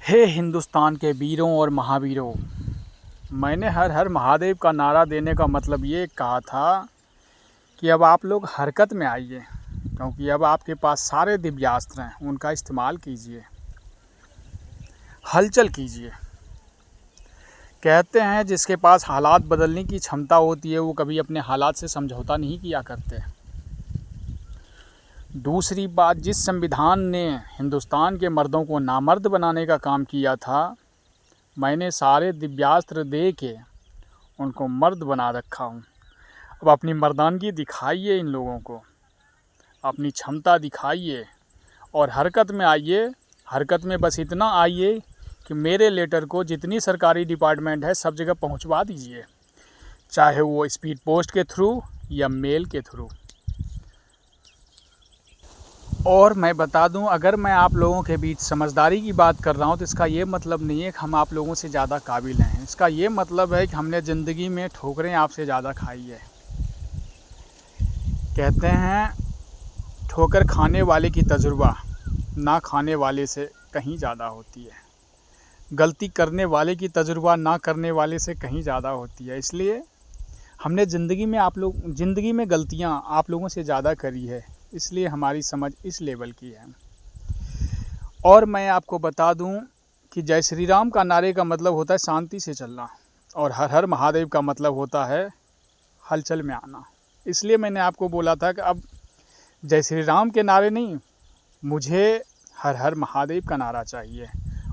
हे हिंदुस्तान के वीरों और महावीरों, मैंने हर हर महादेव का नारा देने का मतलब ये कहा था कि अब आप लोग हरकत में आइए, क्योंकि अब आपके पास सारे दिव्यास्त्र हैं, उनका इस्तेमाल कीजिए, हलचल कीजिए। कहते हैं जिसके पास हालात बदलने की क्षमता होती है वो कभी अपने हालात से समझौता नहीं किया करते। दूसरी बात, जिस संविधान ने हिंदुस्तान के मर्दों को नामर्द बनाने का काम किया था, मैंने सारे दिव्यास्त्र दे के उनको मर्द बना रखा हूँ। अब अपनी मर्दानगी दिखाइए, इन लोगों को अपनी क्षमता दिखाइए और हरकत में आइए। हरकत में बस इतना आइए कि मेरे लेटर को जितनी सरकारी डिपार्टमेंट है सब जगह पहुँचवा दीजिए, चाहे वो स्पीड पोस्ट के थ्रू या मेल के थ्रू। और मैं बता दूं, अगर मैं आप लोगों के बीच समझदारी की बात कर रहा हूं तो इसका ये मतलब नहीं है कि हम आप लोगों से ज़्यादा काबिल हैं। इसका ये मतलब है कि हमने ज़िंदगी में ठोकरें आपसे ज़्यादा खाई है। कहते हैं ठोकर खाने वाले की तजुर्बा ना खाने वाले से कहीं ज़्यादा होती है, गलती करने वाले की तजुर्बा ना करने वाले से कहीं ज़्यादा होती है। इसलिए हमने ज़िंदगी में गलतियाँ आप लोगों से ज़्यादा करी है, इसलिए हमारी समझ इस लेवल की है। और मैं आपको बता दूं कि जय श्री राम का नारे का मतलब होता है शांति से चलना, और हर हर महादेव का मतलब होता है हलचल में आना। इसलिए मैंने आपको बोला था कि अब जय श्री राम के नारे नहीं, मुझे हर हर महादेव का नारा चाहिए।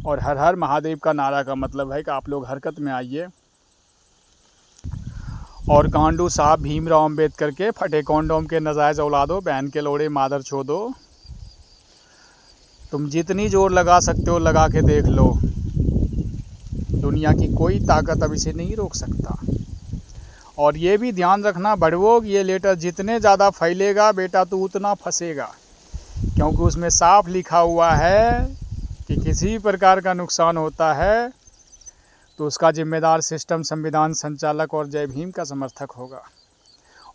और हर हर महादेव का नारा का मतलब है कि आप लोग हरकत में आइए और गांडू साहब भीमराव अम्बेडकर के फटे कॉन्डोम के नजायज़ औलादो, बहन के लोड़े मादर छोदो, तुम जितनी जोर लगा सकते हो लगा के देख लो, दुनिया की कोई ताकत अब इसे नहीं रोक सकता। और ये भी ध्यान रखना बड़वोग, ये लेटर जितने ज़्यादा फैलेगा बेटा तू उतना फंसेगा, क्योंकि उसमें साफ लिखा हुआ है कि किसी प्रकार का नुकसान होता है तो उसका जिम्मेदार सिस्टम, संविधान, संचालक और जय भीम का समर्थक होगा।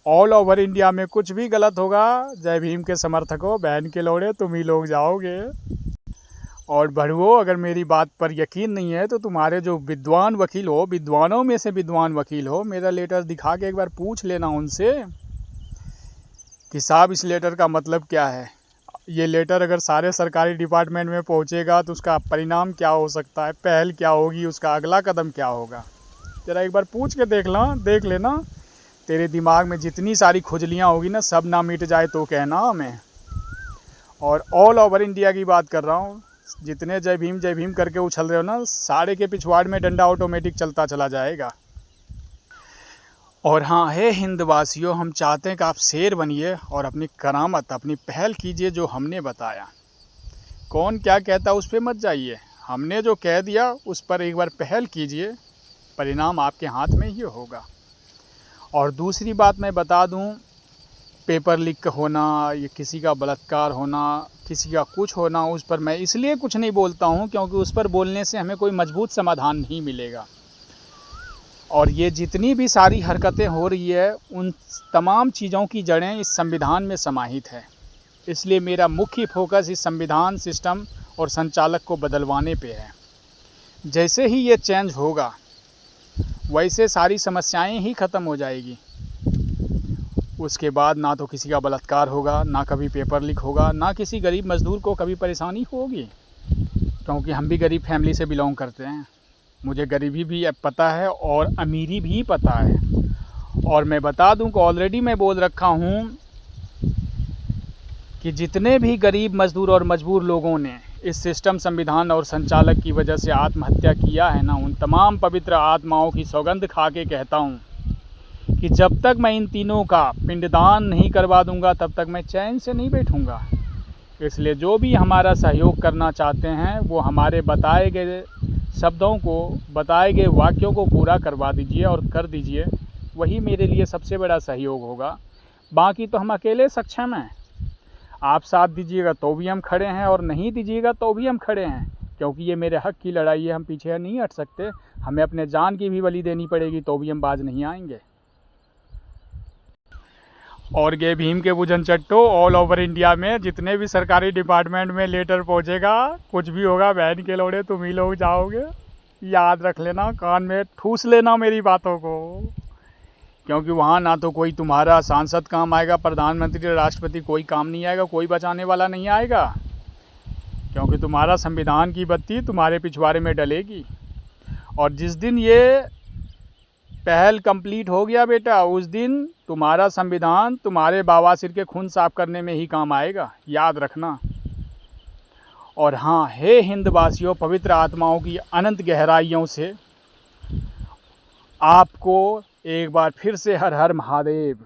ऑल ओवर इंडिया में कुछ भी गलत होगा, जय भीम के समर्थकों, बहन के लोड़े, तुम ही लोग जाओगे। और बढ़वो, अगर मेरी बात पर यकीन नहीं है तो तुम्हारे जो विद्वान वकील हो, विद्वानों में से विद्वान वकील हो, मेरा लेटर दिखा के एक बार पूछ लेना उनसे कि साहब इस लेटर का मतलब क्या है। ये लेटर अगर सारे सरकारी डिपार्टमेंट में पहुंचेगा तो उसका परिणाम क्या हो सकता है, पहल क्या होगी, उसका अगला कदम क्या होगा। ज़रा एक बार पूछ के देख लेना। तेरे दिमाग में जितनी सारी खुजलियाँ होगी ना, सब ना मिट जाए तो कहना हमें। और ऑल ओवर इंडिया की बात कर रहा हूँ, जितने जय भीम करके उछल रहे हो ना, सारे के पिछवाड़ में डंडा ऑटोमेटिक चलता चला जाएगा। और हाँ, हे हिंदवासियों, हम चाहते हैं कि आप शेर बनिए और अपनी करामत, अपनी पहल कीजिए जो हमने बताया। कौन क्या कहता उस पर मत जाइए, हमने जो कह दिया उस पर एक बार पहल कीजिए, परिणाम आपके हाथ में ही होगा। और दूसरी बात मैं बता दूं, पेपर लीक होना, ये किसी का बलात्कार होना, किसी का कुछ होना, उस पर मैं इसलिए कुछ नहीं बोलता हूं क्योंकि उस पर बोलने से हमें कोई मजबूत समाधान नहीं मिलेगा। और ये जितनी भी सारी हरकतें हो रही है, उन तमाम चीज़ों की जड़ें इस संविधान में समाहित है। इसलिए मेरा मुख्य फोकस इस संविधान, सिस्टम और संचालक को बदलवाने पे है। जैसे ही ये चेंज होगा वैसे सारी समस्याएं ही ख़त्म हो जाएगी। उसके बाद ना तो किसी का बलात्कार होगा, ना कभी पेपर लीक होगा, ना किसी गरीब मज़दूर को कभी परेशानी होगी, क्योंकि हम भी गरीब फैमिली से बिलोंग करते हैं। मुझे गरीबी भी पता है और अमीरी भी पता है। और मैं बता दूं कि ऑलरेडी मैं बोल रखा हूं कि जितने भी गरीब मजदूर और मजबूर लोगों ने इस सिस्टम, संविधान और संचालक की वजह से आत्महत्या किया है ना, उन तमाम पवित्र आत्माओं की सौगंध खा के कहता हूं कि जब तक मैं इन तीनों का पिंडदान नहीं करवा दूंगा तब तक मैं चैन से नहीं बैठूंगा। इसलिए जो भी हमारा सहयोग करना चाहते हैं वो हमारे बताए गए शब्दों को, बताए गए वाक्यों को पूरा करवा दीजिए और कर दीजिए, वही मेरे लिए सबसे बड़ा सहयोग होगा। बाकी तो हम अकेले सक्षम हैं। आप साथ दीजिएगा तो भी हम खड़े हैं और नहीं दीजिएगा तो भी हम खड़े हैं, क्योंकि ये मेरे हक की लड़ाई है। हम पीछे नहीं हट सकते, हमें अपने जान की भी बलि देनी पड़ेगी तो भी हम बाज नहीं आएंगे। और ये भीम के पूजन चट्टो ऑल ओवर इंडिया में जितने भी सरकारी डिपार्टमेंट में लेटर पहुंचेगा, कुछ भी होगा, बहन के लोड़े तुम ही लोग जाओगे। याद रख लेना, कान में ठूस लेना मेरी बातों को, क्योंकि वहाँ ना तो कोई तुम्हारा सांसद काम आएगा, प्रधानमंत्री, राष्ट्रपति, कोई काम नहीं आएगा, कोई बचाने वाला नहीं आएगा, क्योंकि तुम्हारा संविधान की बत्ती तुम्हारे पिछवाड़े में डलेगी। और जिस दिन ये पहल कंप्लीट हो गया बेटा, उस दिन तुम्हारा संविधान तुम्हारे बवासीर के खून साफ करने में ही काम आएगा, याद रखना। और हाँ, हे हिंदवासियों, पवित्र आत्माओं की अनंत गहराइयों से आपको एक बार फिर से हर हर महादेव।